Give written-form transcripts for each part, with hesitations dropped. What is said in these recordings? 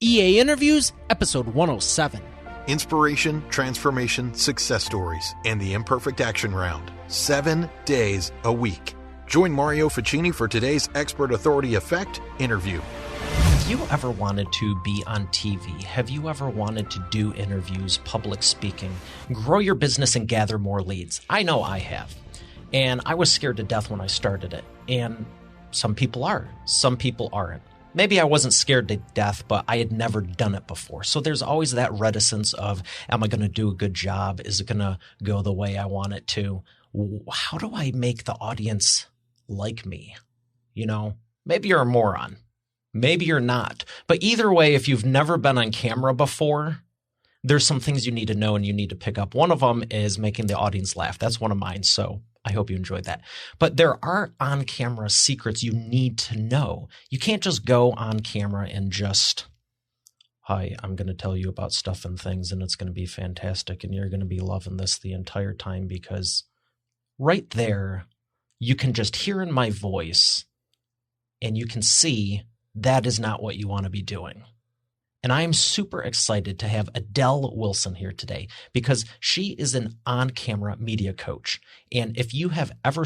EA Interviews, episode 107. Inspiration, transformation, success stories, and the imperfect action round. 7 days a week. Join Mario Ficini for today's Expert Authority Effect interview. Have you ever wanted to be on TV? Have you ever wanted to do interviews, public speaking, grow your business and gather more leads? I know I have. And I was scared to death when I started it. And some people are. Some people aren't. Maybe I wasn't scared to death, but I had never done it before. So there's always that reticence of, am I going to do a good job? Is it going to go the way I want it to? How do I make the audience like me? You know, maybe you're a moron. Maybe you're not. But either way, if you've never been on camera before, there's some things you need to know and you need to pick up. One of them is making the audience laugh. That's one of mine. So I hope you enjoyed that. But there are on-camera secrets you need to know. You can't just go on camera and just, hi, I'm going to tell you about stuff and things, and it's going to be fantastic, and you're going to be loving this the entire time, because right there, you can just hear in my voice, and you can see that is not what you want to be doing. And I am super excited to have Adele Wilson here today because she is an on-camera media coach. And if you have ever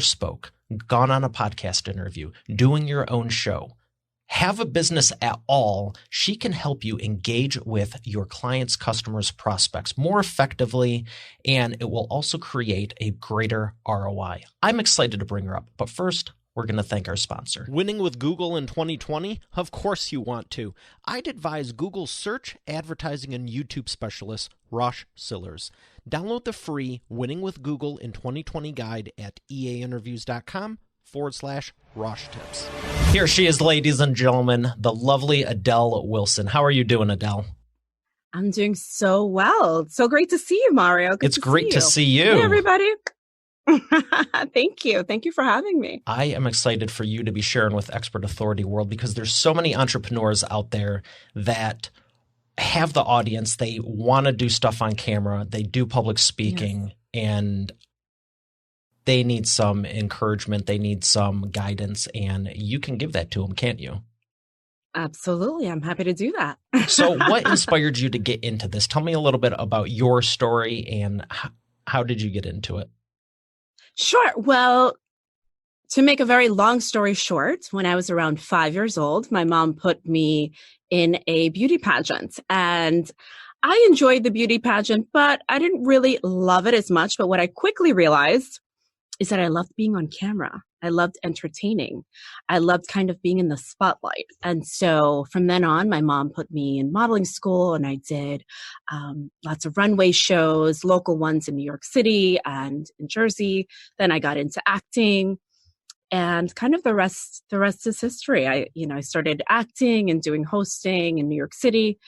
gone on a podcast interview, doing your own show, have a business at all, she can help you engage with your clients, customers, prospects more effectively, and it will also create a greater ROI. I'm excited to bring her up, but first, we're going to thank our sponsor. Winning with Google in 2020? Of course you want to. I'd advise Google search, advertising, and YouTube specialist, Rosh Sillers. Download the free Winning with Google in 2020 guide at eainterviews.com/Rosh tips. Here she is, ladies and gentlemen, the lovely Adele Wilson. How are you doing, Adele? I'm doing so well. So great to see you, Mario. It's great to see you. Hey, everybody. Thank you. Thank you for having me. I am excited for you to be sharing with Expert Authority World because there's so many entrepreneurs out there that have the audience. They want to do stuff on camera. They do public speaking, and they need some encouragement. They need some guidance, and you can give that to them, can't you? Absolutely. I'm happy to do that. So what inspired you to get into this? Tell me a little bit about your story and how did you get into it? Sure. Well, to make a very long story short, when I was around 5 years old, my mom put me in a beauty pageant, and I enjoyed the beauty pageant, but I didn't really love it as much. But what I quickly realized is that I loved being on camera. I loved entertaining. I loved kind of being in the spotlight. And so from then on, my mom put me in modeling school, and I did lots of runway shows, local ones in New York City and in Jersey. Then I got into acting, and kind of the rest is history. I started acting and doing hosting in New York City,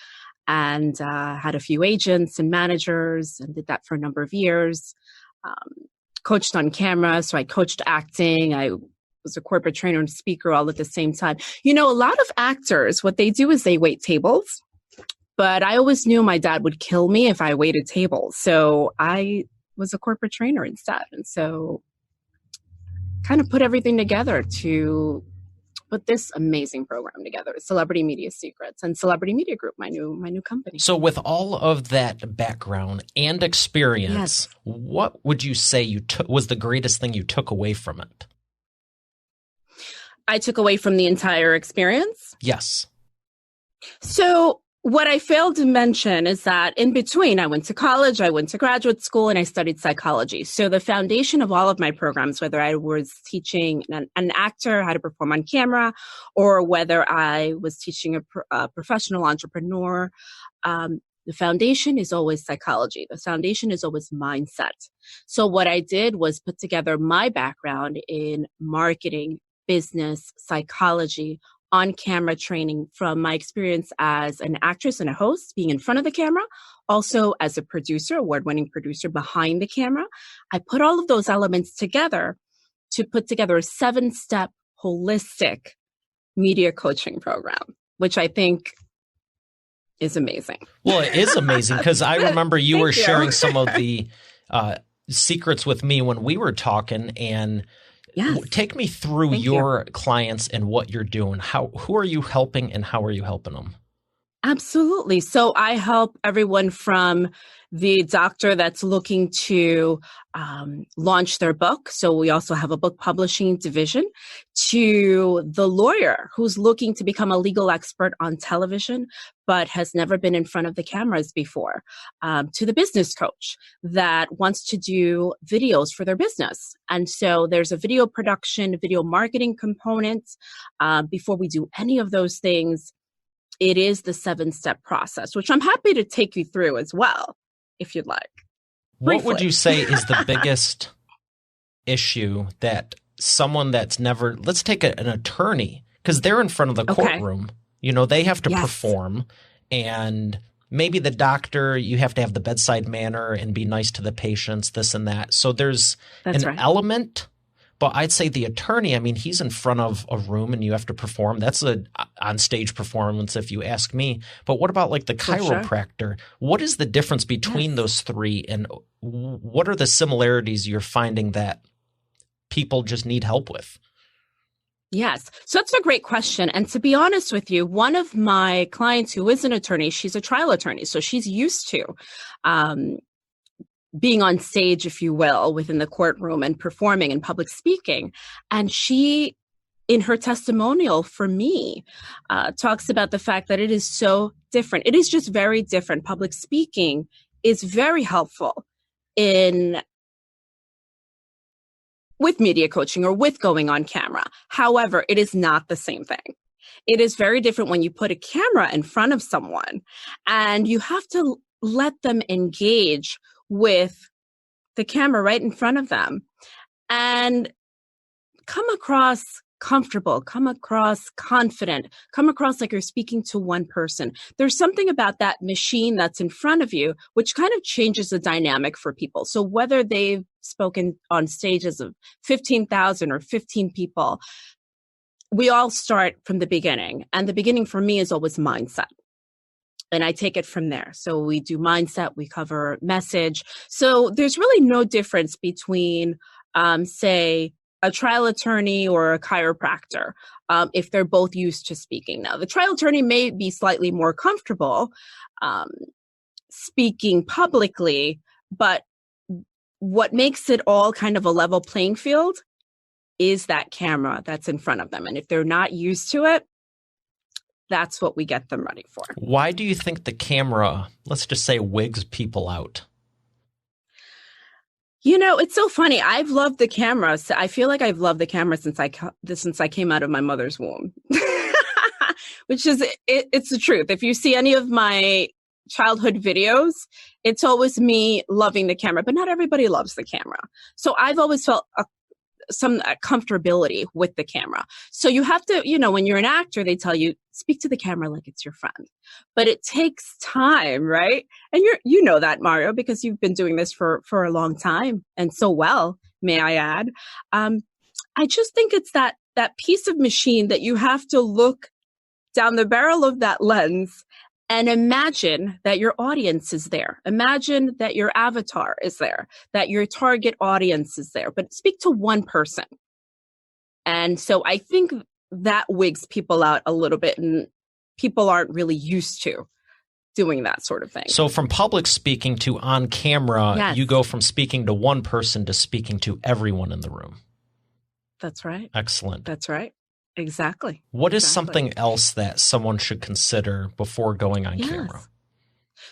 and had a few agents and managers, and did that for a number of years. Coached on camera. So I coached acting. I was a corporate trainer and speaker all at the same time. You know, a lot of actors, what they do is they wait tables, but I always knew my dad would kill me if I waited tables. So I was a corporate trainer instead. And so kind of put everything together to put this amazing program together, Celebrity Media Secrets and Celebrity Media Group, my new company. So with all of that background and experience, what would you say was the greatest thing you took away from it? I took away from the entire experience? Yes. So what I failed to mention is that in between, I went to college, I went to graduate school, and I studied psychology. So the foundation of all of my programs, whether I was teaching an actor how to perform on camera, or whether I was teaching a professional entrepreneur, the foundation is always psychology. The foundation is always mindset. So what I did was put together my background in marketing, business, psychology, on-camera training from my experience as an actress and a host, being in front of the camera, also as a producer, award-winning producer behind the camera. I put all of those elements together to put together a 7-step holistic media coaching program, which I think is amazing. Well, it is amazing because I remember you were sharing some of the secrets with me when we were talking, and take me through your clients and what you're doing. Who are you helping and how are you helping them? Absolutely. So I help everyone from the doctor that's looking to launch their book. So we also have a book publishing division, to the lawyer who's looking to become a legal expert on television, but has never been in front of the cameras before, to the business coach that wants to do videos for their business. And so there's a video production, video marketing component. Before we do any of those things, it is the 7-step process, which I'm happy to take you through as well, if you'd like. What would you say is the biggest issue that someone that's never, let's take an attorney, because they're in front of the courtroom, they have to perform, and maybe the doctor, you have to have the bedside manner and be nice to the patients, this and that. So there's element. But I'd say the attorney, I mean, he's in front of a room and you have to perform. That's a on-stage performance if you ask me. But what about like the chiropractor? What is the difference between those three, and what are the similarities you're finding that people just need help with? Yes. So that's a great question. And to be honest with you, one of my clients who is an attorney, she's a trial attorney. So she's used to being on stage, if you will, within the courtroom and performing and public speaking. And she, in her testimonial for me, talks about the fact that it is so different. It is just very different. Public speaking is very helpful with media coaching or with going on camera. However, it is not the same thing. It is very different when you put a camera in front of someone and you have to let them engage with the camera right in front of them and come across comfortable, come across confident, come across like you're speaking to one person. There's something about that machine that's in front of you, which kind of changes the dynamic for people. So whether they've spoken on stages of 15,000 or 15 people, we all start from the beginning. And the beginning for me is always mindset. And I take it from there. So we do mindset, we cover message. So there's really no difference between, say, a trial attorney or a chiropractor, if they're both used to speaking. Now, the trial attorney may be slightly more comfortable speaking publicly, but what makes it all kind of a level playing field is that camera that's in front of them. And if they're not used to it, that's what we get them ready for. Why do you think the camera, let's just say, wigs people out? It's so funny. I've loved the camera. I feel like I've loved the camera since I came out of my mother's womb, which is, it's the truth. If you see any of my childhood videos, it's always me loving the camera, but not everybody loves the camera. So I've always felt some comfortability with the camera. So you have to, when you're an actor, they tell you, speak to the camera like it's your friend. But it takes time, right? And you know that, Mario, because you've been doing this for a long time, and so well, may I add. I just think it's that piece of machine that you have to look down the barrel of that lens and imagine that your audience is there. Imagine that your avatar is there, that your target audience is there, but speak to one person. And so I think that wigs people out a little bit, and people aren't really used to doing that sort of thing. So from public speaking to on camera, you go from speaking to one person to speaking to everyone in the room. That's right. Excellent. That's right. Exactly. What is something else that someone should consider before going on camera?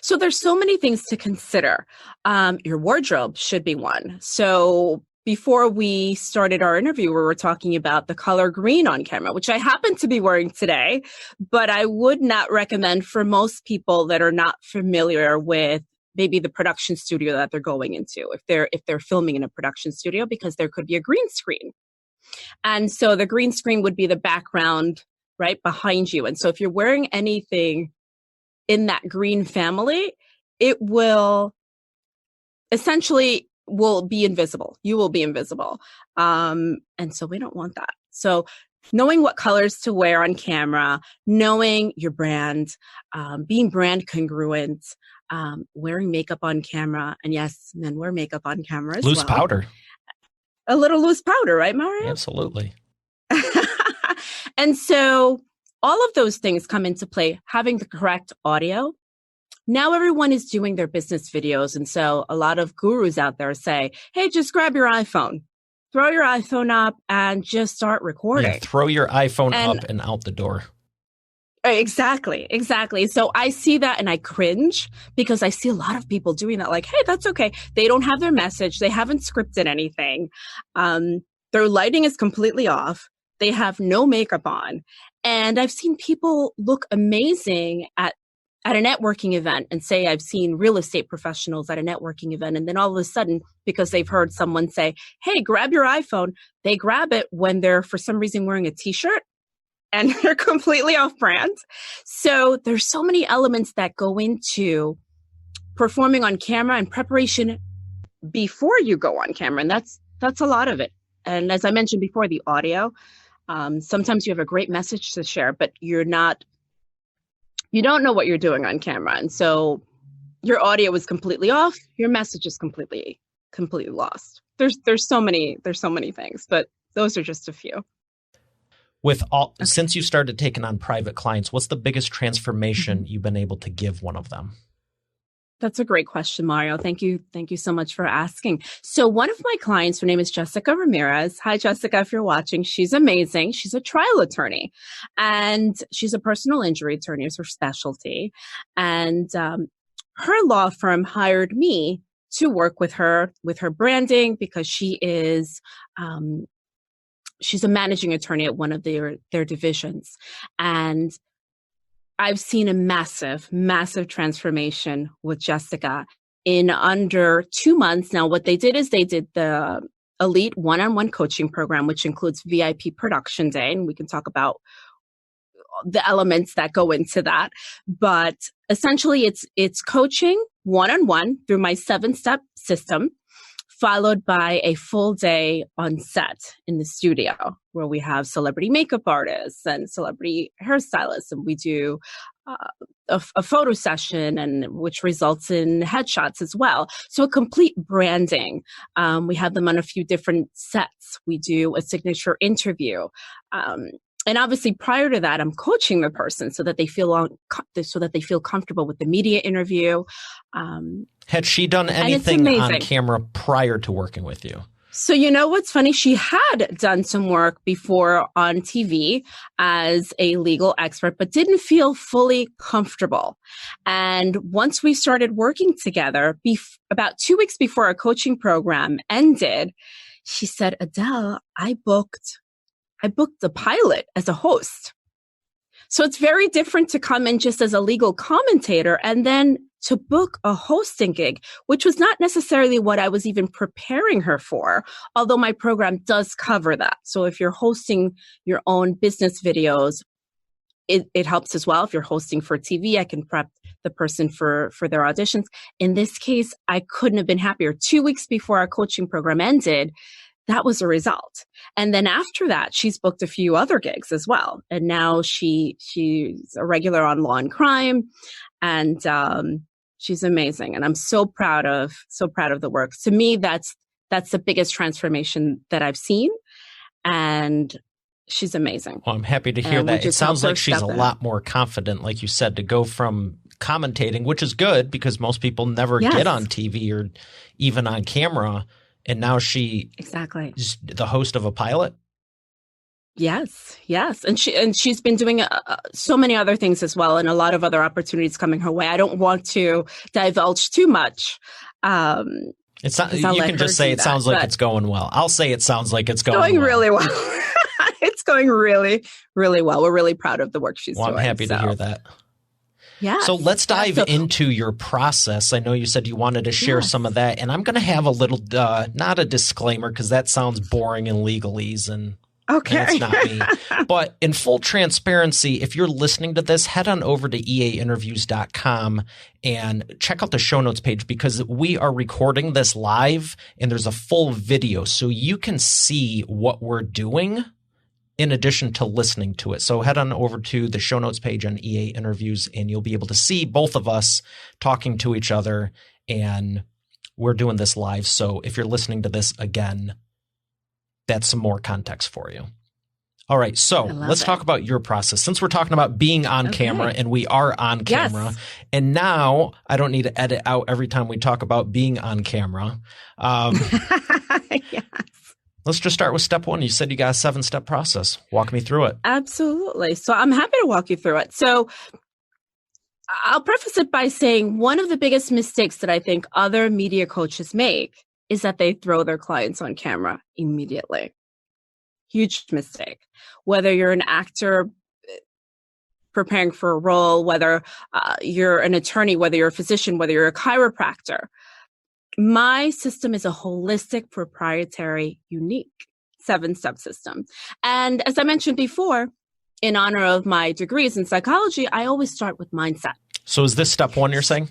So there's so many things to consider. Your wardrobe should be one. So before we started our interview, we were talking about the color green on camera, which I happen to be wearing today, but I would not recommend for most people that are not familiar with maybe the production studio that they're going into, if they're filming in a production studio, because there could be a green screen. And so the green screen would be the background right behind you. And so if you're wearing anything in that green family, it will essentially be invisible. You will be invisible. And so we don't want that. So knowing what colors to wear on camera, knowing your brand, being brand congruent, wearing makeup on camera. And yes, men wear makeup on camera as well. Loose powder. A little loose powder, right, Mario? Absolutely. And so all of those things come into play, having the correct audio. Now everyone is doing their business videos. And so a lot of gurus out there say, hey, just grab your iPhone, throw your iPhone up and just start recording. Yeah, throw your iPhone up and out the door. Exactly. So I see that and I cringe because I see a lot of people doing that. Like, hey, that's okay. They don't have their message. They haven't scripted anything. Their lighting is completely off. They have no makeup on. And I've seen people look amazing at a networking event and say, I've seen real estate professionals at a networking event. And then all of a sudden, because they've heard someone say, hey, grab your iPhone, they grab it when they're for some reason wearing a t-shirt. And they're completely off brand. So there's so many elements that go into performing on camera and preparation before you go on camera. And that's a lot of it. And as I mentioned before, the audio, sometimes you have a great message to share, but you don't know what you're doing on camera. And so your audio is completely off. Your message is completely lost. There's so many things, but those are just a few. Since you started taking on private clients, what's the biggest transformation you've been able to give one of them? That's a great question, Mario. Thank you so much for asking. So one of my clients, her name is Jessica Ramirez. Hi, Jessica, if you're watching. She's amazing. She's a trial attorney and she's a personal injury attorney is her specialty. And her law firm hired me to work with her branding because she is she's a managing attorney at one of their divisions. And I've seen a massive transformation with Jessica in under 2 months. Now, what they did is they did the Elite one-on-one coaching program, which includes VIP production day. And we can talk about the elements that go into that. But essentially it's coaching one-on-one through my 7-step system, followed by a full day on set in the studio where we have celebrity makeup artists and celebrity hairstylists. And we do a photo session and which results in headshots as well. So a complete branding. We have them on a few different sets. We do a signature interview. And obviously prior to that, I'm coaching the person so that they feel comfortable with the media interview. Had she done anything on camera prior to working with you? So you know what's funny? She had done some work before on TV as a legal expert, but didn't feel fully comfortable. And once we started working together, about 2 weeks before our coaching program ended, she said, Adele, I booked the pilot as a host. So it's very different to come in just as a legal commentator and then to book a hosting gig, which was not necessarily what I was even preparing her for, although my program does cover that. So if you're hosting your own business videos, it helps as well. If you're hosting for TV, I can prep the person for their auditions. In this case, I couldn't have been happier. 2 weeks before our coaching program ended, that was a result. And then after that, she's booked a few other gigs as well. And now she's a regular on Law and Crime. And she's amazing. And I'm so proud of the work. To me, that's the biggest transformation that I've seen. And she's amazing. Well, I'm happy to hear that. It sounds like she's a lot more confident, like you said, to go from commentating, which is good because most people never get on TV or even on camera. And now she is the host of a pilot? Yes. And she's been doing so many other things as well and a lot of other opportunities coming her way. I don't want to divulge too much. It's not, you can just say it sounds like it's going well. I'll say it sounds like it's going well. Really well. It's going really, really well. We're really proud of the work she's doing. I'm happy to hear that. Yeah. So let's dive into your process. I know you said you wanted to share some of that, and I'm going to have a little, not a disclaimer because that sounds boring in legalese and it's not me. But in full transparency, if you're listening to this, head on over to eainterviews.com and check out the show notes page because we are recording this live and there's a full video so you can see what we're doing in addition to listening to it. So head on over to the show notes page on EA Interviews and you'll be able to see both of us talking to each other, and we're doing this live. So if you're listening to this again, that's some more context for you. All right. So I love let's it. talk about your process. Since we're talking about being on camera, and we are on camera, and now I don't need to edit out every time we talk about being on camera. Yes. Let's just start with step one. You said you got a 7-step process. Walk me through it. Absolutely. So I'm happy to walk you through it. So I'll preface it by saying one of the biggest mistakes that I think other media coaches make is that they throw their clients on camera immediately. Huge mistake. Whether you're an actor preparing for a role, whether you're an attorney, whether you're a physician, whether you're a chiropractor, my system is a holistic, proprietary, unique 7-step system. And as I mentioned before, in honor of my degrees in psychology, I always start with mindset. So is this step one you're saying?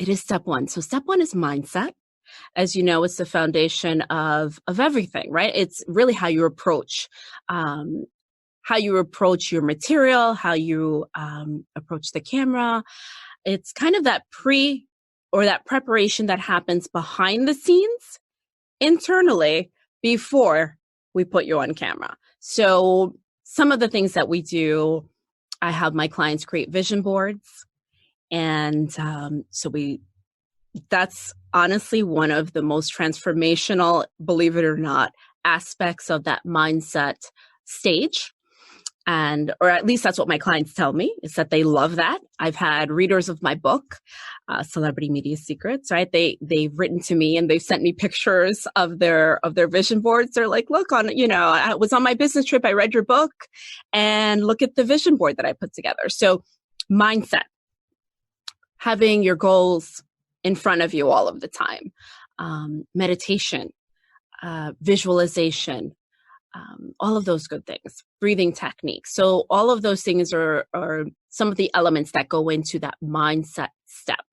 It is step one. So step one is mindset. As you know, it's the foundation of everything, right? It's really how you approach your material, how you approach the camera. It's kind of that that preparation that happens behind the scenes internally before we put you on camera. So some of the things that we do, I have my clients create vision boards. And that's honestly one of the most transformational, believe it or not, aspects of that mindset stage. Or at least that's what my clients tell me, is that they love that. I've had readers of my book, Celebrity Media Secrets, right? They've written to me and they've sent me pictures of their vision boards. They're like, look, I was on my business trip. I read your book and look at the vision board that I put together. So mindset, having your goals in front of you all of the time, meditation, visualization, all of those good things, breathing techniques. So all of those things are some of the elements that go into that mindset step.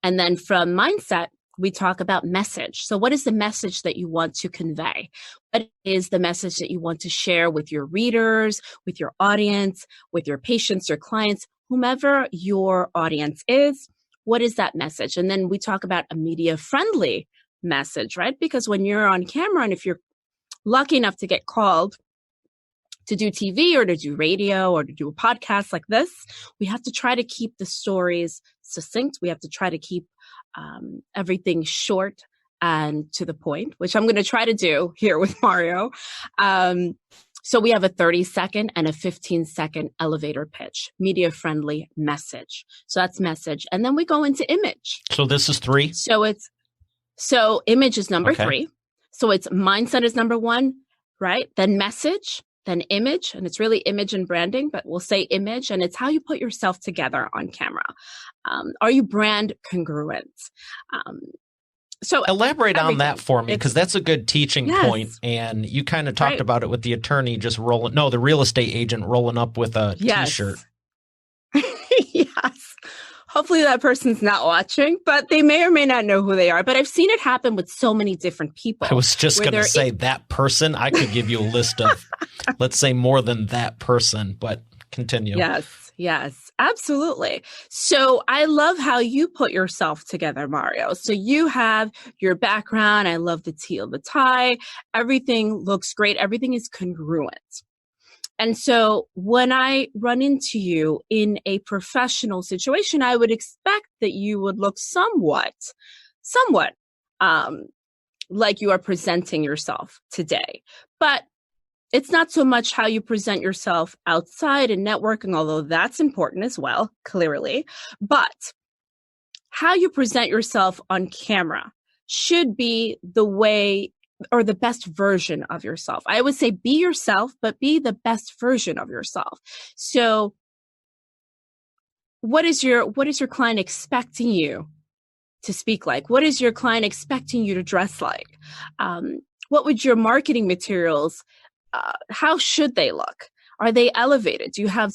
And then from mindset, we talk about message. So what is the message that you want to convey? What is the message that you want to share with your readers, with your audience, with your patients, your clients, whomever your audience is? What is that message? And then we talk about a media-friendly message, right? Because when you're on camera, and if you're lucky enough to get called to do TV or to do radio or to do a podcast like this, we have to try to keep the stories succinct. We have to try to keep everything short and to the point, which I'm going to try to do here with Mario. So we have a 30-second and a 15-second elevator pitch, media-friendly message. So that's message. And then we go into image. So this is 3? So image is number 3. So it's mindset is number 1, right? Then message, then image, and it's really image and branding, but we'll say image, and it's how you put yourself together on camera. Are you brand congruent? So elaborate on that for me, because that's a good teaching point. And you kind of talked about it with the attorney the real estate agent rolling up with a T-shirt. Yes. Hopefully that person's not watching, but they may or may not know who they are. But I've seen it happen with so many different people. I was just going to say that person. I could give you a list of, let's say, more than that person, but continue. Yes, absolutely. So I love how you put yourself together, Mario. So you have your background. I love the teal, the tie. Everything looks great. Everything is congruent. And so when I run into you in a professional situation, I would expect that you would look somewhat like you are presenting yourself today. But it's not so much how you present yourself outside and networking, although that's important as well, clearly. But how you present yourself on camera should be the way or the best version of yourself. I would say be yourself, but be the best version of yourself. So what is your client expecting you to speak like? What is your client expecting you to dress like? What would your marketing materials, how should they look? Are they elevated? Do you have,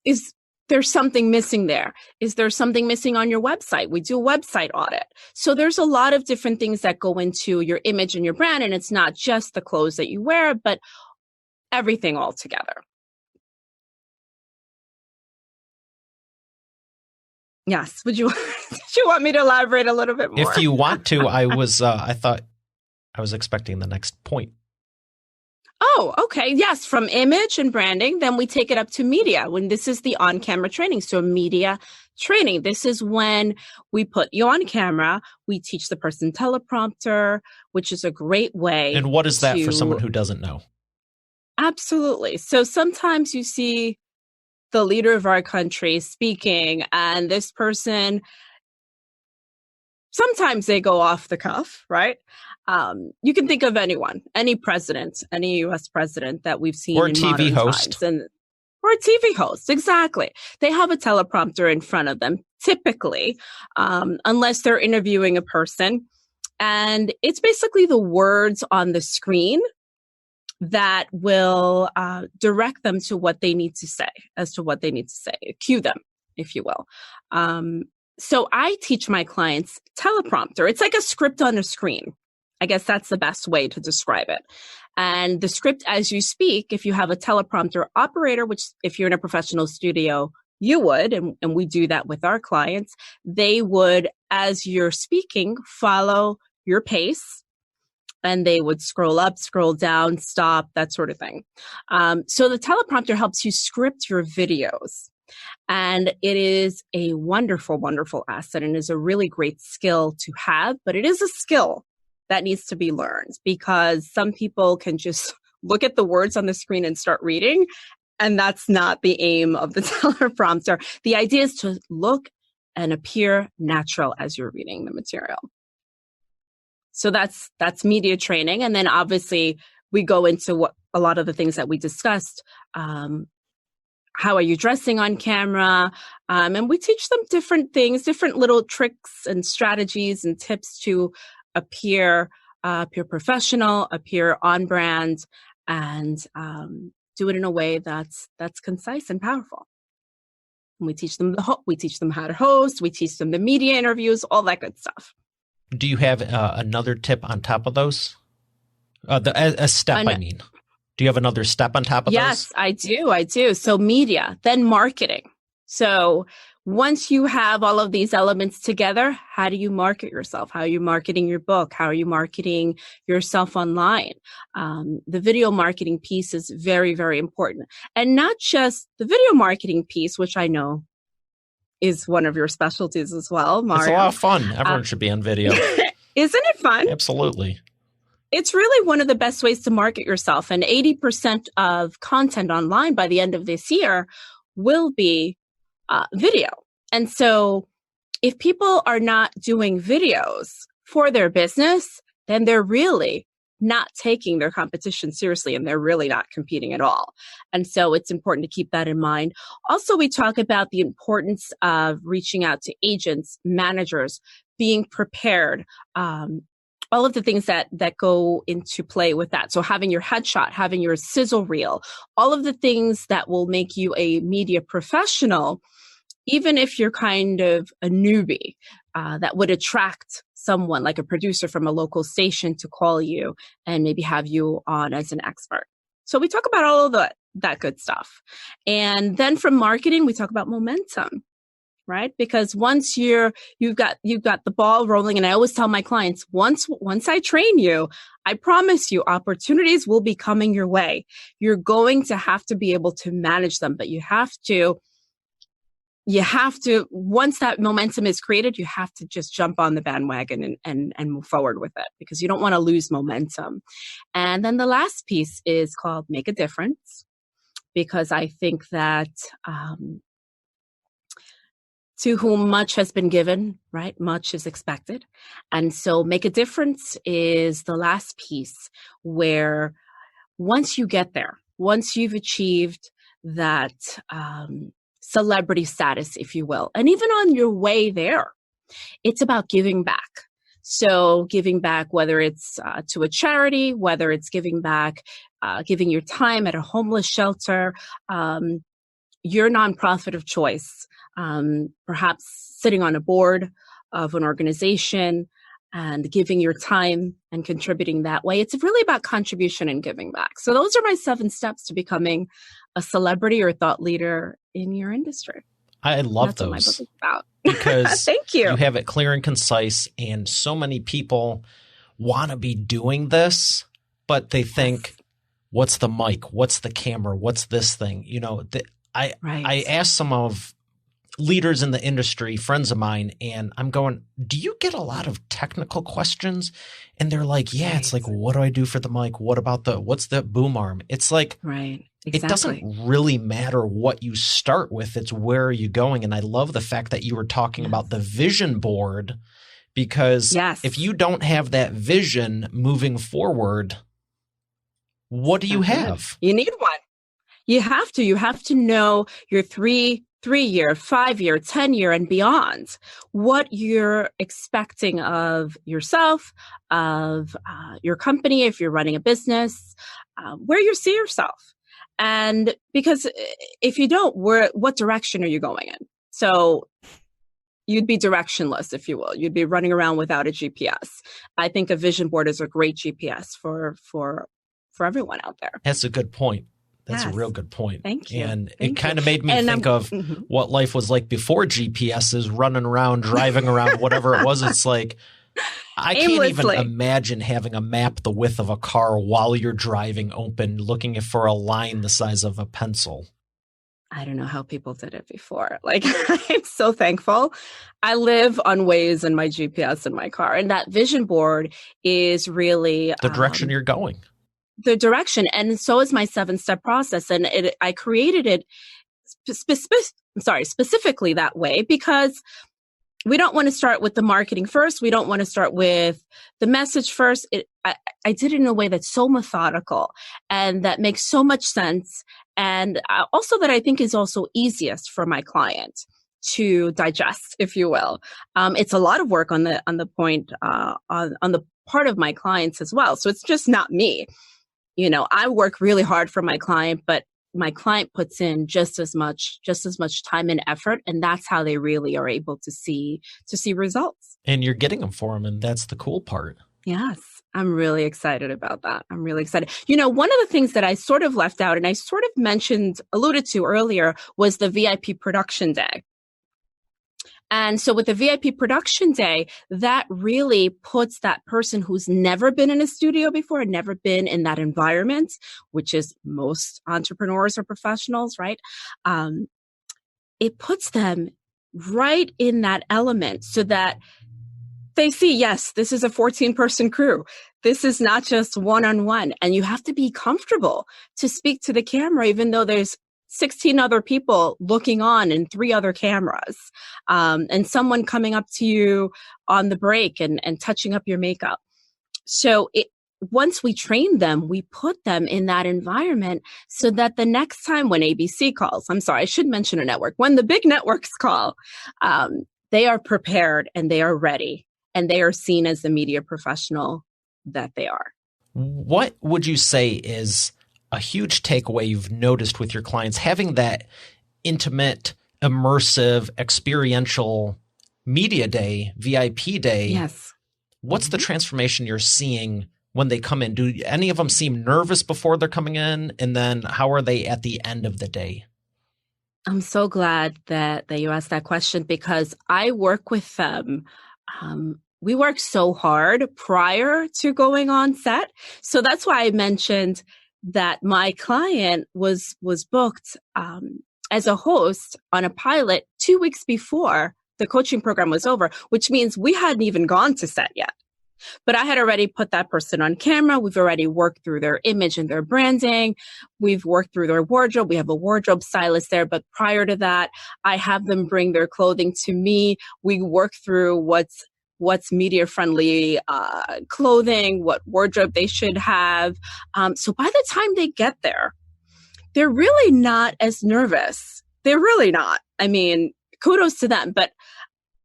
is there something missing there? Is there something missing on your website? We do a website audit. So there's a lot of different things that go into your image and your brand. And it's not just the clothes that you wear, but everything all together. Yes. Did you want me to elaborate a little bit more? If you want to, I thought I was expecting the next point. Oh, okay. Yes, from image and branding, then we take it up to media when this is the on-camera training. So media training, this is when we put you on camera. We teach the person teleprompter, which is a great way. And what is that for someone who doesn't know? Absolutely. So sometimes you see the leader of our country speaking, and this person, sometimes they go off the cuff, right? You can think of anyone, any president, any U.S. president that we've seen or a in TV modern host. times. Or a TV host, exactly. They have a teleprompter in front of them, typically, unless they're interviewing a person. And it's basically the words on the screen that will direct them to what they need to say, cue them, if you will. So I teach my clients teleprompter. It's like a script on a screen. I guess that's the best way to describe it. And the script as you speak, if you have a teleprompter operator, which if you're in a professional studio, you would, and we do that with our clients, they would, as you're speaking, follow your pace. And they would scroll up, scroll down, stop, that sort of thing. So the teleprompter helps you script your videos. And it is a wonderful, wonderful asset and is a really great skill to have, but it is a skill that needs to be learned because some people can just look at the words on the screen and start reading. And that's not the aim of the teleprompter. The idea is to look and appear natural as you're reading the material. So that's media training. And then obviously we go into what a lot of the things that we discussed. How are you dressing on camera? And we teach them different things, different little tricks and strategies and tips to appear professional, appear on brand, and do it in a way that's concise and powerful. And we teach them we teach them how to host. We teach them the media interviews, all that good stuff. Do you have another tip on top of those? A step, I mean. Do you have another step on top of those? Yes, I do. So media, then marketing. So once you have all of these elements together, how do you market yourself? How are you marketing your book? How are you marketing yourself online? The video marketing piece is very, very important. And not just the video marketing piece, which I know is one of your specialties as well, Mario. It's a lot of fun. Everyone should be on video. Isn't it fun? Absolutely. It's really one of the best ways to market yourself. And 80% of content online by the end of this year will be video. And so if people are not doing videos for their business, then they're really not taking their competition seriously and they're really not competing at all. And so it's important to keep that in mind. Also, we talk about the importance of reaching out to agents, managers, being prepared, all of the things that go into play with that. So having your headshot, having your sizzle reel, all of the things that will make you a media professional, even if you're kind of a newbie, that would attract someone like a producer from a local station to call you and maybe have you on as an expert. So we talk about all of that good stuff. And then from marketing, we talk about momentum. Right? Because once you've got the ball rolling, and I always tell my clients, once I train you, I promise you opportunities will be coming your way. You're going to have to be able to manage them, but you have to, once that momentum is created, you have to just jump on the bandwagon and move forward with it because you don't want to lose momentum. And then the last piece is called make a difference, because I think that, to whom much has been given, right? Much is expected. And so make a difference is the last piece where once you get there, once you've achieved that celebrity status, if you will, and even on your way there, it's about giving back. So giving back, whether it's to a charity, whether it's giving back, giving your time at a homeless shelter, your nonprofit of choice, perhaps sitting on a board of an organization and giving your time and contributing that way. It's really about contribution and giving back. So those are my 7 steps to becoming a celebrity or thought leader in your industry. I love That's those. what my book is about. Because Thank you. You have it clear and concise, and so many people want to be doing this, but they think, what's the mic? What's the camera? What's this thing? I asked some of leaders in the industry, friends of mine, and I'm going, do you get a lot of technical questions? And they're like, yeah, it's like, what do I do for the mic? What's the boom arm? It's like, right. Exactly. It doesn't really matter what you start with. It's where are you going? And I love the fact that you were talking about the vision board, because if you don't have that vision moving forward, what do you have? You need one. You have to know your 3-year, 5-year, 10-year and beyond, what you're expecting of yourself, of your company, if you're running a business, where you see yourself. And because if you don't, what direction are you going in? So you'd be directionless, if you will. You'd be running around without a GPS. I think a vision board is a great GPS for everyone out there. That's a good point. That's a real good point. Thank you. And it kind of made me think of what life was like before GPSs, running around, driving around, whatever it was. It's like, I can't even imagine having a map the width of a car while you're driving open, looking for a line the size of a pencil. I don't know how people did it before. Like, I'm so thankful. I live on Waze and my GPS in my car. And that vision board is really the direction you're going. The direction. And so is my 7-step process. And I created it specifically that way because we don't want to start with the marketing first. We don't want to start with the message first. I did it in a way that's so methodical and that makes so much sense. And also that I think is also easiest for my client to digest, if you will. It's a lot of work on the part of my clients as well. So it's just not me. I work really hard for my client, but my client puts in just as much time and effort, and that's how they really are able to see results. And you're getting them for them, and that's the cool part. Yes, I'm really excited about that. I'm really excited. One of the things that I sort of left out, and I sort of alluded to earlier, was the VIP production day. And so with the VIP production day, that really puts that person who's never been in a studio before and never been in that environment, which is most entrepreneurs or professionals, right? It puts them right in that element so that they see, yes, this is a 14-person crew. This is not just one-on-one. And you have to be comfortable to speak to the camera, even though there's 16 other people looking on and 3 other cameras, and someone coming up to you on the break and touching up your makeup. So once we train them, we put them in that environment so that the next time when ABC calls, I'm sorry, I should mention a network, when the big networks call, they are prepared and they are ready and they are seen as the media professional that they are. What would you say is a huge takeaway you've noticed with your clients, having that intimate, immersive, experiential media day, VIP day? Yes. What's the transformation you're seeing when they come in? Do any of them seem nervous before they're coming in? And then how are they at the end of the day? I'm so glad that you asked that question because I work with them. We work so hard prior to going on set. So that's why I mentioned that my client was booked as a host on a pilot 2 weeks before the coaching program was over, which means we hadn't even gone to set yet. But I had already put that person on camera. We've already worked through their image and their branding. We've worked through their wardrobe. We have a wardrobe stylist there. But prior to that, I have them bring their clothing to me. We work through what's media friendly clothing, what wardrobe they should have. So by the time they get there, they're really not as nervous. They're really not. I mean, kudos to them, but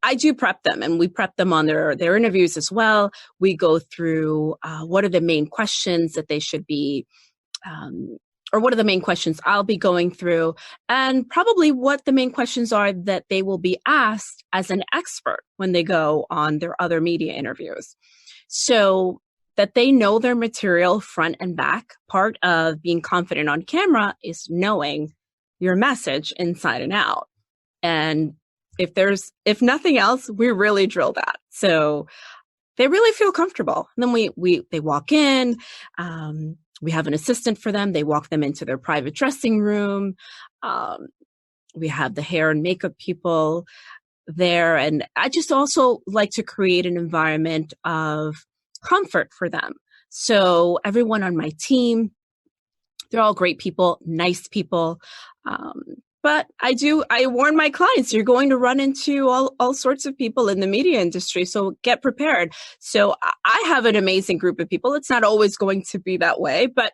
I do prep them and we prep them on their interviews as well. We go through what are the main questions that they should be or what are the main questions I'll be going through, and probably what the main questions are that they will be asked as an expert when they go on their other media interviews. So that they know their material front and back. Part of being confident on camera is knowing your message inside and out. And if nothing else, we really drill that. So they really feel comfortable. And then they walk in. We have an assistant for them. They walk them into their private dressing room. We have the hair and makeup people there. And I just also like to create an environment of comfort for them. So everyone on my team, they're all great people, nice people. But I warn my clients, you're going to run into all sorts of people in the media industry. So get prepared. So I have an amazing group of people. It's not always going to be that way, but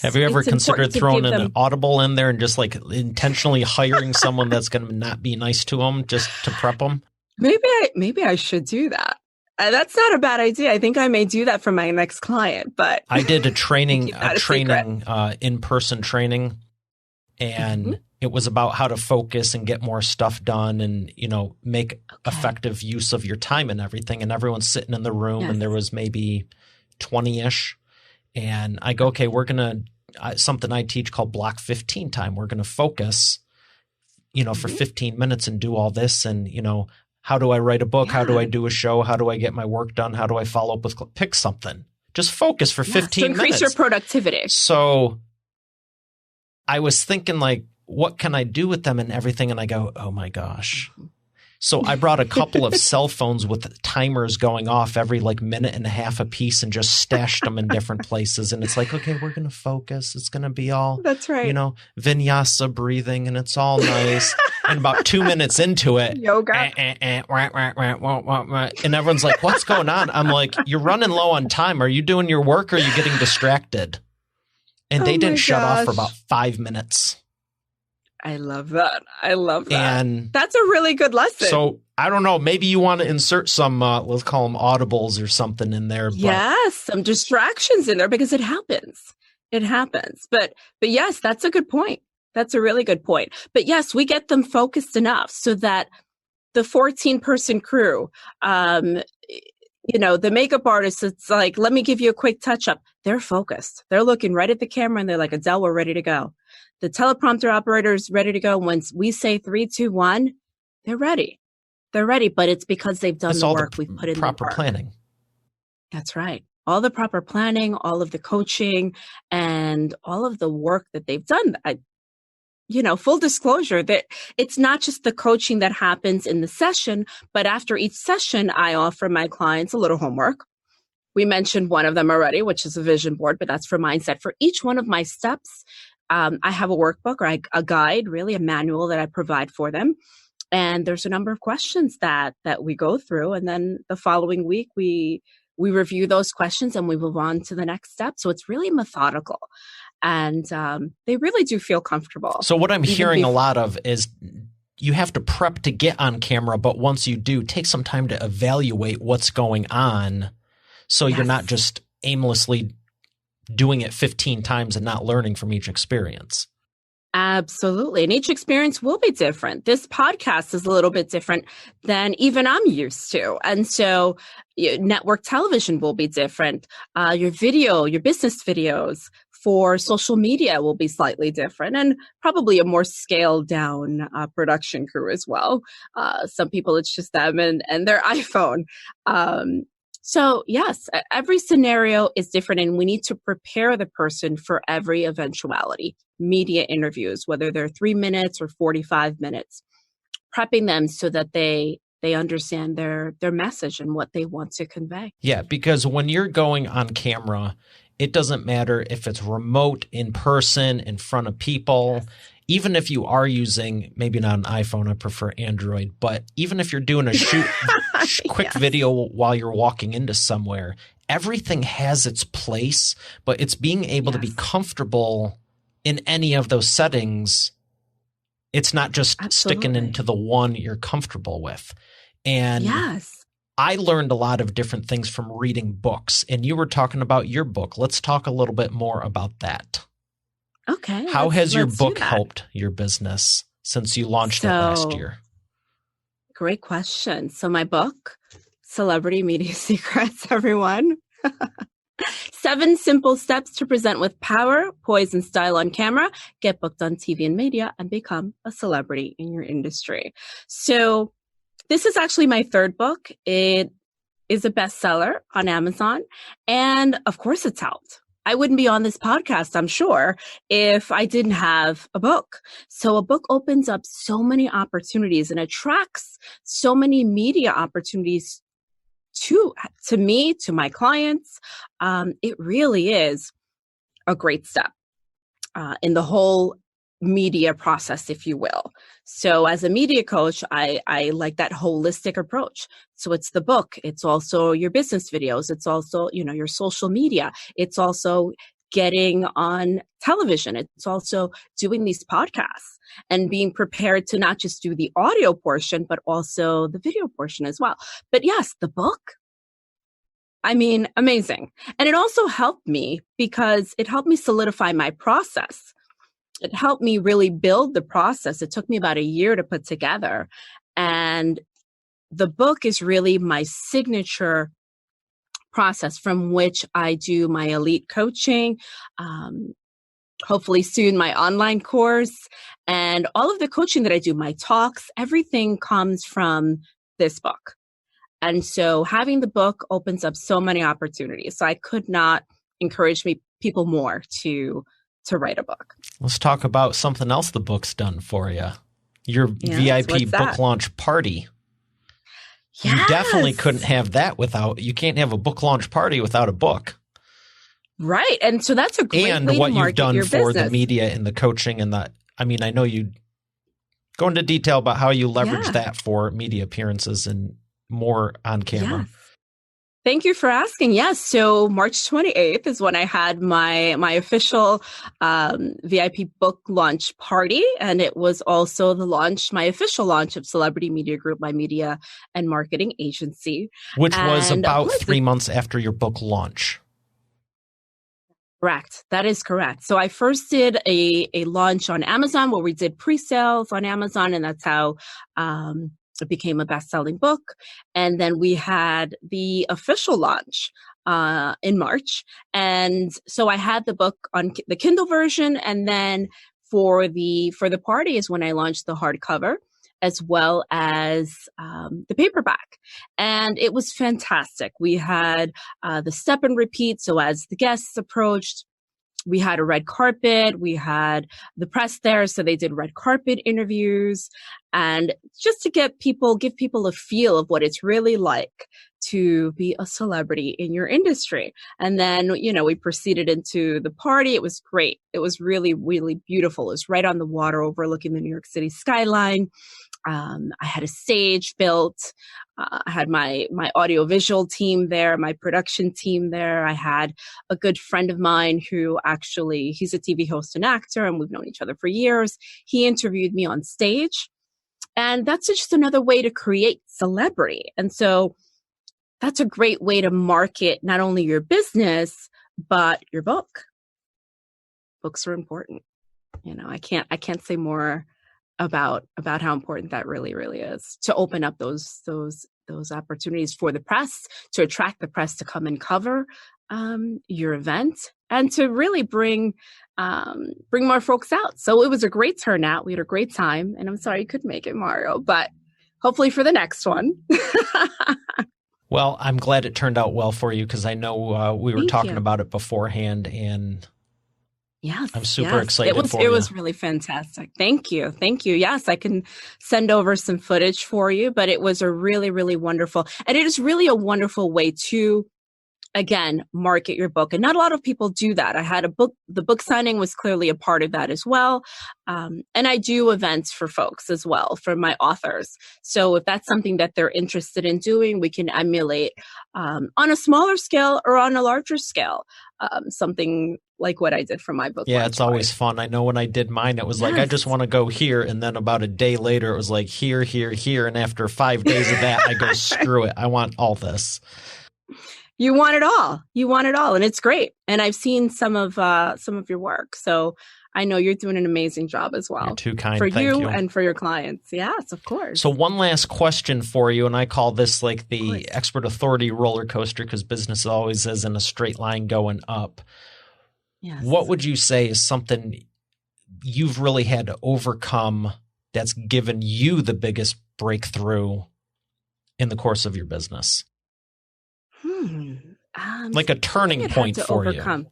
have you ever considered throwing an them Audible in there and just like intentionally hiring someone that's going to not be nice to them just to prep them? Maybe I should do that. That's not a bad idea. I think I may do that for my next client. But I did a in-person training, and it was about how to focus and get more stuff done, and make effective use of your time and everything. And everyone's sitting in the room, and there was maybe 20-ish. And I go, okay, we're going to something I teach called block 15 time. We're going to focus, for 15 minutes and do all this. And, how do I write a book? Yeah. How do I do a show? How do I get my work done? How do I follow up with pick something? Just focus for 15 minutes. To increase your productivity. So I was thinking like, what can I do with them and everything? And I go, oh my gosh. So I brought a couple of cell phones with timers going off every like minute and a half a piece and just stashed them in different places. And it's like, okay, we're going to focus. It's going to be all, that's right. vinyasa breathing, and it's all nice. And about 2 minutes into it, yoga. And everyone's like, what's going on? I'm like, you're running low on time. Are you doing your work or are you getting distracted? And they didn't shut off for about 5 minutes. I love that. And that's a really good lesson. So I don't know. Maybe you want to insert some, let's call them audibles or something in there. But. Yes, some distractions in there because it happens. It happens. But yes, that's a good point. That's a really good point. But yes, we get them focused enough so that the 14-person crew, the makeup artist, it's like, let me give you a quick touch up. They're focused. They're looking right at the camera and they're like, Adele, we're ready to go. The teleprompter operator is ready to go. Once we say 3, 2, 1, they're ready. They're ready, but it's because they've done the work. We've put in proper the work. Planning. That's right. All the proper planning, all of the coaching, and all of the work that they've done. Full disclosure that it's not just the coaching that happens in the session, but after each session, I offer my clients a little homework. We mentioned one of them already, which is a vision board, but that's for mindset. For each one of my steps, I have a workbook or a guide, really a manual that I provide for them. And there's a number of questions that we go through. And then the following week, we review those questions and we move on to the next step. So it's really methodical. And they really do feel comfortable. So what I'm hearing a lot of is you have to prep to get on camera. But once you do, take some time to evaluate what's going on. So you're not just aimlessly doing it 15 times and not learning from each experience. Absolutely. And each experience will be different. This podcast is a little bit different than even I'm used to. And so network television will be different. Your business videos for social media will be slightly different, and probably a more scaled down production crew as well. Some people, it's just them and their iPhone. So yes, every scenario is different, and we need to prepare the person for every eventuality. Media interviews, whether they're 3 minutes or 45 minutes, prepping them so that they understand their message and what they want to convey. Yeah, because when you're going on camera, it doesn't matter if it's remote, in person, in front of people. Yes. Even if you are using, maybe not an iPhone, I prefer Android, but even if you're doing a quick video while you're walking into somewhere, everything has its place, but it's being able to be comfortable in any of those settings. It's not just sticking into the one you're comfortable with. And I learned a lot of different things from reading books, and you were talking about your book. Let's talk a little bit more about that. Okay. How has your book helped your business since you launched it last year? Great question. So my book, Celebrity Media Secrets, everyone. 7 simple steps to present with power, poise, and style on camera, get booked on TV and media, and become a celebrity in your industry. So this is actually my 3rd book. It is a bestseller on Amazon. And of course it's helped. I wouldn't be on this podcast, I'm sure, if I didn't have a book. So a book opens up so many opportunities and attracts so many media opportunities to me, to my clients. It really is a great step in the whole media process, if you will. So as a media coach, I like that holistic approach. So it's the book. It's also your business videos. It's also, your social media. It's also getting on television. It's also doing these podcasts and being prepared to not just do the audio portion, but also the video portion as well. But yes, the book, I mean, amazing. And it also helped me because it helped me solidify my process. It helped me really build the process. It took me about a year to put together. And the book is really my signature process from which I do my elite coaching, hopefully soon my online course, and all of the coaching that I do, my talks, everything comes from this book. And so having the book opens up so many opportunities. So I could not encourage people more to write a book. Let's talk about something else the book's done for you. Your VIP book launch party. Yes. You definitely couldn't have that you can't have a book launch party without a book. Right. And so that's a great way to market your business. And what you've done for the media and the coaching and I know you go into detail about how you leverage that for media appearances and more on camera. Yes. Thank you for asking. Yes. So March 28th is when I had my official VIP book launch party. And it was also my official launch of Celebrity Media Group, my media and marketing agency. Which was about 3 months after your book launch. Correct. That is correct. So I first did a launch on Amazon where we did pre-sales on Amazon. And that's how it became a best-selling book. And then we had the official launch in March. And so I had the book on the Kindle version. And then for the party is when I launched the hardcover as well as the paperback. And it was fantastic. We had the step and repeat. So as the guests approached, we had a red carpet. We had the press there. So they did red carpet interviews. And just to give people a feel of what it's really like to be a celebrity in your industry. And then, we proceeded into the party. It was great. It was really, really beautiful. It was right on the water overlooking the New York City skyline. I had a stage built. I had my audiovisual team there, my production team there. I had a good friend of mine who he's a TV host and actor, and we've known each other for years. He interviewed me on stage. And that's just another way to create celebrity. And so that's a great way to market not only your business, but your book. Books are important. I can't say more about how important that really, really is to open up those opportunities for the press, to attract the press to come and cover your event, and to really bring more folks out. So it was a great turnout. We had a great time, and I'm sorry you couldn't make it, Mario, but hopefully for the next one. Well, I'm glad it turned out well for you because I know we were talking about it beforehand, and yes, I'm super excited for you. It was really fantastic. Thank you. Yes, I can send over some footage for you, but it was a really, really wonderful, and it is really a wonderful way to, again, market your book. And not a lot of people do that. I had the book signing was clearly a part of that as well. And I do events for folks as well, for my authors. So if that's something that they're interested in doing, we can emulate on a smaller scale or on a larger scale, something like what I did for my book. Yeah, it's always fun. I know when I did mine, it was like, I just want to go here. And then about a day later, it was like here, here, here. And after 5 days of that, I go, screw it. I want all this. You want it all. And it's great. And I've seen some of your work. So I know you're doing an amazing job as well. You're too kind. For Thank you and for your clients. Yes, of course. So one last question for you, and I call this like the expert authority roller coaster because business always is in a straight line going up. Yes. What would you say is something you've really had to overcome that's given you the biggest breakthrough in the course of your business? Like a turning point for you.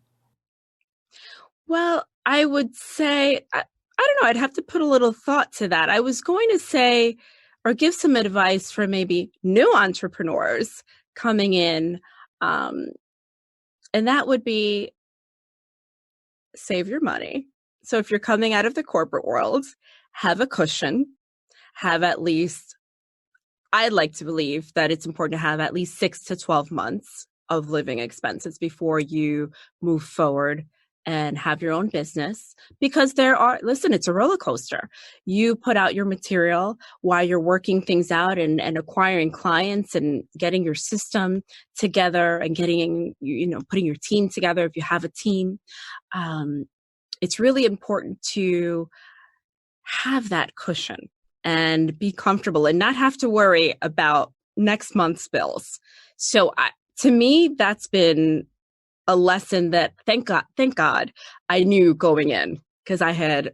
Well, I would say, I don't know, I'd have to put a little thought to that. I was going to say, or give some advice for maybe new entrepreneurs coming in. And that would be save your money. So if you're coming out of the corporate world, have a cushion, have at least, I'd like to believe that it's important to have at least 6 to 12 months of living expenses before you move forward and have your own business, because listen, it's a roller coaster. You put out your material while you're working things out and acquiring clients and getting your system together and putting your team together if you have a team. It's really important to have that cushion and be comfortable and not have to worry about next month's bills. So to me, that's been a lesson that thank God I knew going in, because I had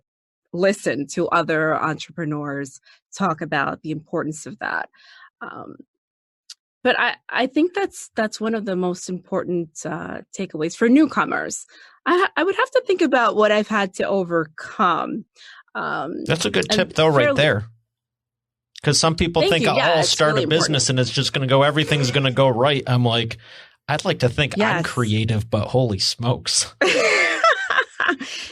listened to other entrepreneurs talk about the importance of that. But I think that's one of the most important takeaways for newcomers. I would have to think about what I've had to overcome. That's a good tip, though, right there. Because some people think, I'll start a business and it's just going to go, everything's going to go right. I'm like, I'd like to think I'm creative, but holy smokes.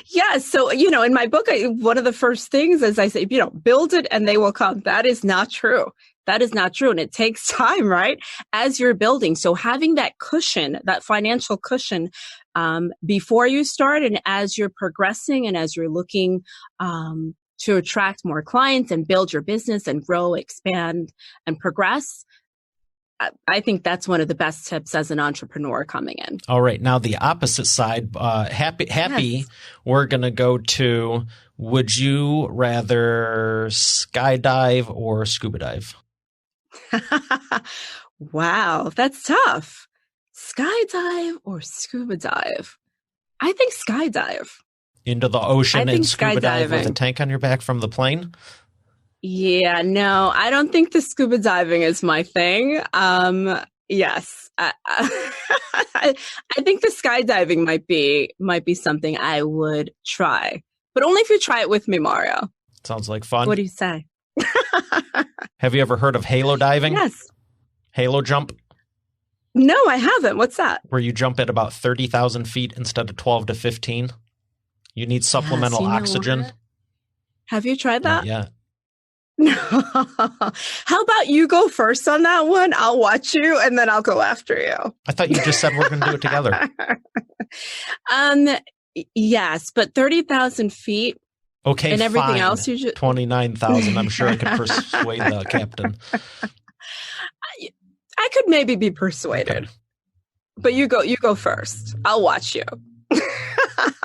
Yeah. So, in my book, one of the first things is I say, build it and they will come. That is not true. That is not true. And it takes time, right? As you're building. So having that cushion, that financial cushion, before you start and as you're progressing and as you're looking, to attract more clients and build your business and grow, expand, and progress. I think that's one of the best tips as an entrepreneur coming in. All right. Now the opposite side, happy. Yes. We're going to go to, would you rather skydive or scuba dive? Wow. That's tough. Skydive or scuba dive? I think skydive. Into the ocean and scuba dive with a tank on your back from the plane? Yeah, no, I don't think the scuba diving is my thing. Yes, I think the skydiving might be something I would try, but only if you try it with me, Mario. Sounds like fun. What do you say? Have you ever heard of halo diving? Yes. Halo jump? No, I haven't. What's that? Where you jump at about 30,000 feet instead of 12 to 15. You need supplemental oxygen. Have you tried that? Yeah. No. How about you go first on that one? I'll watch you and then I'll go after you. I thought you just said we're going to do it together. Yes, but 30,000 feet. Okay, and everything fine. Else you just 29,000. I'm sure I could persuade the captain. I could maybe be persuaded. Okay. But you go first. I'll watch you.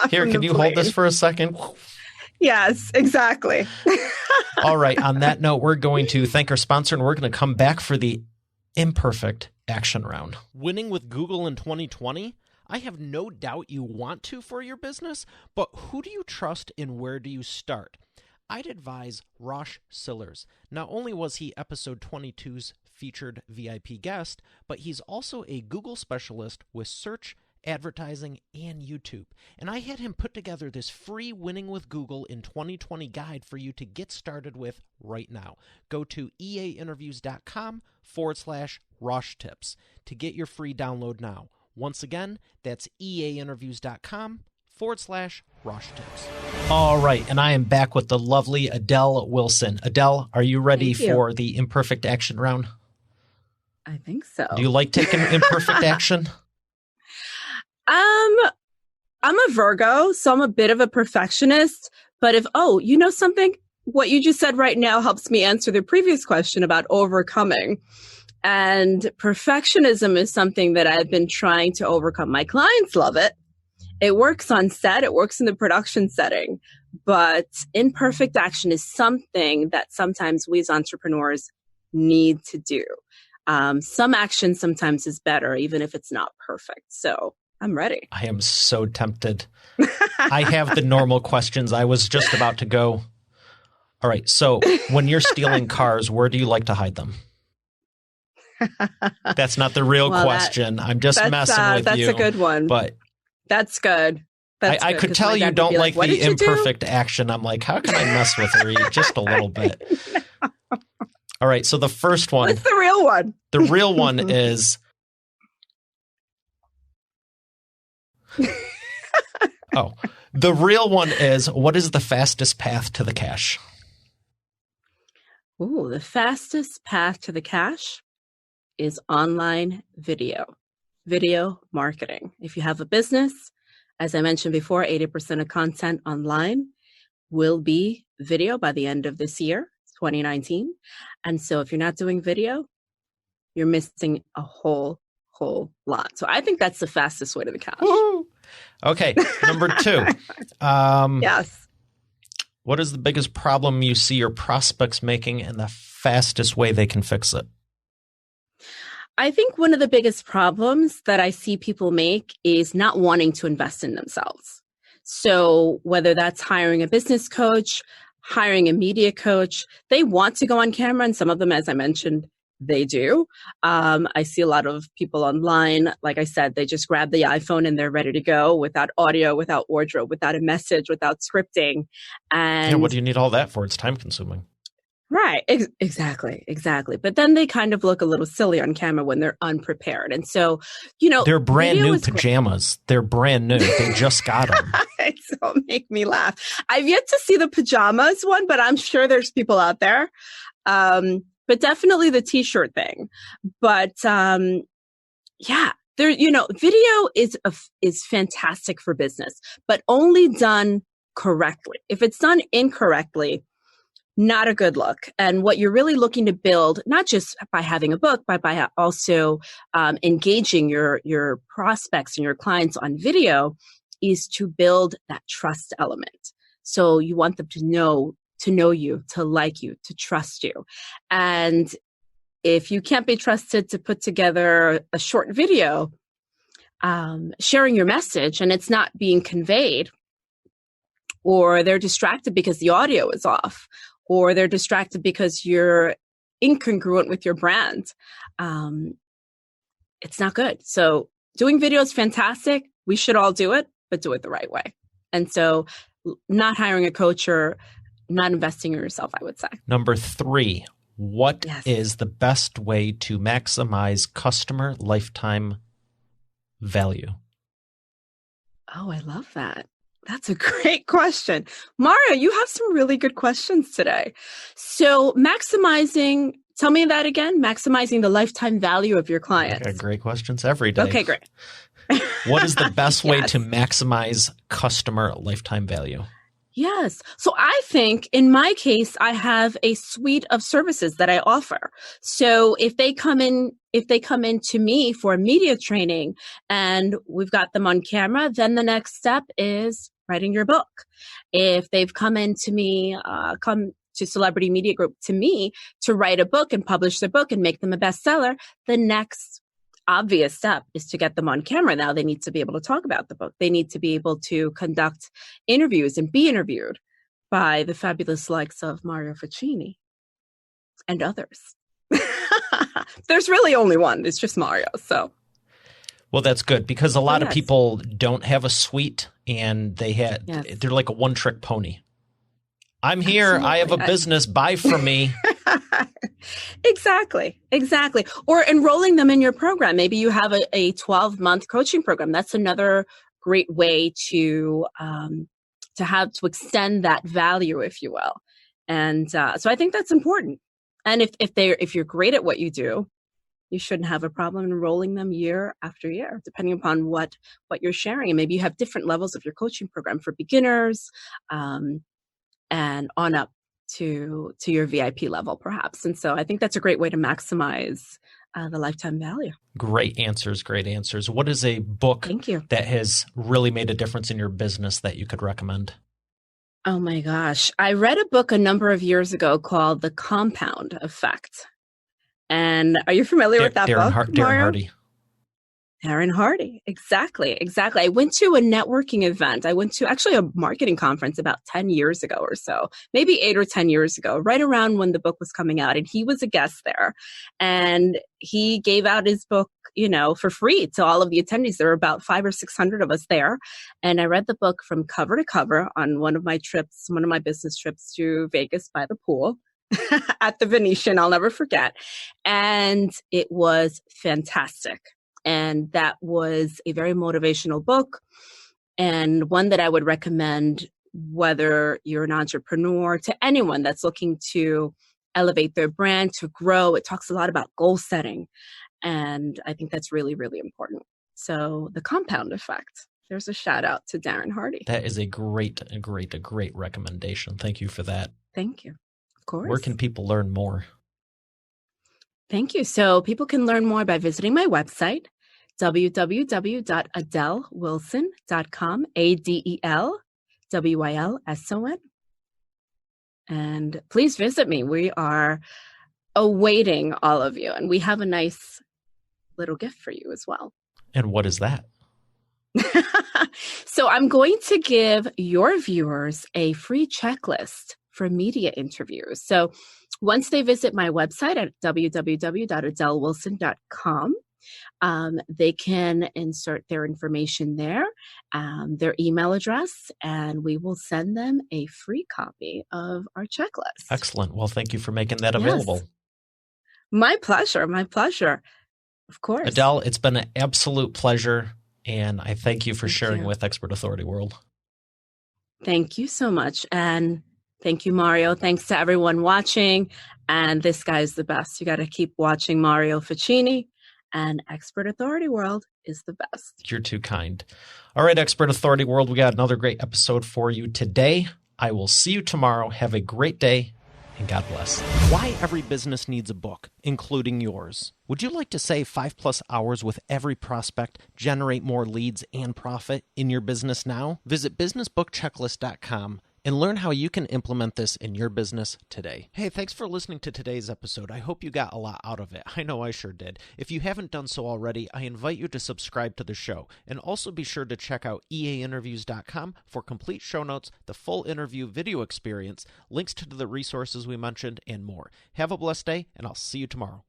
Here, can you hold this for a second? Yes, exactly. All right. On that note, we're going to thank our sponsor, and we're going to come back for the imperfect action round. Winning with Google in 2020? I have no doubt you want to for your business, but who do you trust and where do you start? I'd advise Rosh Sillers. Not only was he episode 22's featured VIP guest, but he's also a Google specialist with search, advertising, and YouTube. And I had him put together this free Winning with Google in 2020 guide for you to get started with right now. Go to eainterviews.com/Rosh Tips to get your free download now. Once again, that's eainterviews.com/Rosh Tips. All right, and I am back with the lovely Adele Wilson. Adele, are you ready for the imperfect action round? I think so. Do you like taking imperfect action? I'm a Virgo, so I'm a bit of a perfectionist. But you know something? What you just said right now helps me answer the previous question about overcoming. And perfectionism is something that I've been trying to overcome. My clients love it. It works on set. It works in the production setting. But imperfect action is something that sometimes we as entrepreneurs need to do. Some action sometimes is better, even if it's not perfect. So I'm ready. I am so tempted. I have the normal questions. I was just about to go. All right. So when you're stealing cars, where do you like to hide them? That's not the real question. I'm just messing with you. That's a good one. But that's good. I good, could 'cause tell my you dad would don't be like "What the did you do?" imperfect action. I'm like, how can I mess with her just a little bit? All right. So the first one, What's the real one? the real one is, the real one is, what is the fastest path to the cash? Ooh, the fastest path to the cash is online video marketing. If you have a business, as I mentioned before, 80% of content online will be video by the end of this year, 2019. And so if you're not doing video, you're missing a whole lot. So I think that's the fastest way to the cash. Woo! Okay. Number 2. Yes. What is the biggest problem you see your prospects making and the fastest way they can fix it? I think one of the biggest problems that I see people make is not wanting to invest in themselves. So whether that's hiring a business coach, hiring a media coach, they want to go on camera. And some of them, as I mentioned, they do. I see a lot of people online, like I said, they just grab the iPhone and they're ready to go without audio, without wardrobe, without a message, without scripting. And Yeah, what do you need all that for? It's time consuming. Right. Exactly. But then they kind of look a little silly on camera when they're unprepared. And so, they're brand video new is pajamas. They're brand new. They just got them. So make me laugh. I've yet to see the pajamas one, but I'm sure there's people out there. But definitely the t-shirt thing. But yeah, video is fantastic for business, but only done correctly. If it's done incorrectly, not a good look. And what you're really looking to build, not just by having a book, but by also engaging your prospects and your clients on video, is to build that trust element. So you want them to know you, to like you, to trust you. And if you can't be trusted to put together a short video, sharing your message and it's not being conveyed, or they're distracted because the audio is off, or they're distracted because you're incongruent with your brand, it's not good. So doing video is fantastic. We should all do it, but do it the right way. And so not hiring a coach or not investing in yourself, I would say. Number 3, what is the best way to maximize customer lifetime value? Oh, I love that. That's a great question. Mario, you have some really good questions today. So tell me that again, maximizing the lifetime value of your clients. I got great questions every day. Okay, great. What is the best way to maximize customer lifetime value? Yes. So I think in my case, I have a suite of services that I offer. So if they come in to me for media training and we've got them on camera, then the next step is writing your book. If they've come to Celebrity Media Group to me to write a book and publish their book and make them a bestseller, the next obvious step is to get them on camera. Now they need to be able to talk about the book. They need to be able to conduct interviews and be interviewed by the fabulous likes of Mario Ficini and others. There's really only one. It's just Mario. So, well, that's good because a lot of people don't have a suite and they're like a one-trick pony. I'm here. Absolutely. I have a business. Buy from me. Exactly. Or enrolling them in your program. Maybe you have a 12-month coaching program. That's another great way to extend that value, if you will. And so I think that's important. And if you're great at what you do, you shouldn't have a problem enrolling them year after year, depending upon what you're sharing. And maybe you have different levels of your coaching program for beginners, and on up to your VIP level, perhaps. And so I think that's a great way to maximize the lifetime value. Great answers. What is a book that has really made a difference in your business that you could recommend? Oh my gosh. I read a book a number of years ago called The Compound Effect. And are you familiar with that book, Darren Hardy. Darren Hardy. Exactly. I went to a networking event. I went to actually a marketing conference about 10 years ago or so, maybe 8 or 10 years ago, right around when the book was coming out. And he was a guest there. And he gave out his book, for free to all of the attendees. There were about 500 or 600 of us there. And I read the book from cover to cover on one of my business trips to Vegas by the pool. At the Venetian, I'll never forget. And it was fantastic. And that was a very motivational book, and one that I would recommend whether you're an entrepreneur, to anyone that's looking to elevate their brand, to grow. It talks a lot about goal setting. And I think that's really, really important. So the compound effect. There's a shout out to Darren Hardy. That is a great recommendation. Thank you for that. Thank you. Of course. Where can people learn more? Thank you. So people can learn more by visiting my website, www.adelwilson.com, ADELWILSON. And please visit me. We are awaiting all of you. And we have a nice little gift for you as well. And what is that? So I'm going to give your viewers a free checklist for media interviews. So once they visit my website at www.adelwilson.com, they can insert their information there, their email address, and we will send them a free copy of our checklist. Excellent. Well, thank you for making that available. Yes. My pleasure. Of course. Adele, it's been an absolute pleasure, and I thank you for sharing with Expert Authority World. Thank you so much. And thank you, Mario. Thanks to everyone watching. And this guy is the best. You got to keep watching Mario Ficini, and Expert Authority World is the best. You're too kind. All right, Expert Authority World, we got another great episode for you today. I will see you tomorrow. Have a great day, and God bless. Why every business needs a book, including yours. Would you like to save 5+ hours with every prospect, generate more leads, and profit in your business now? Visit businessbookchecklist.com and learn how you can implement this in your business today. Hey, thanks for listening to today's episode. I hope you got a lot out of it. I know I sure did. If you haven't done so already, I invite you to subscribe to the show. And also be sure to check out eainterviews.com for complete show notes, the full interview video experience, links to the resources we mentioned, and more. Have a blessed day, and I'll see you tomorrow.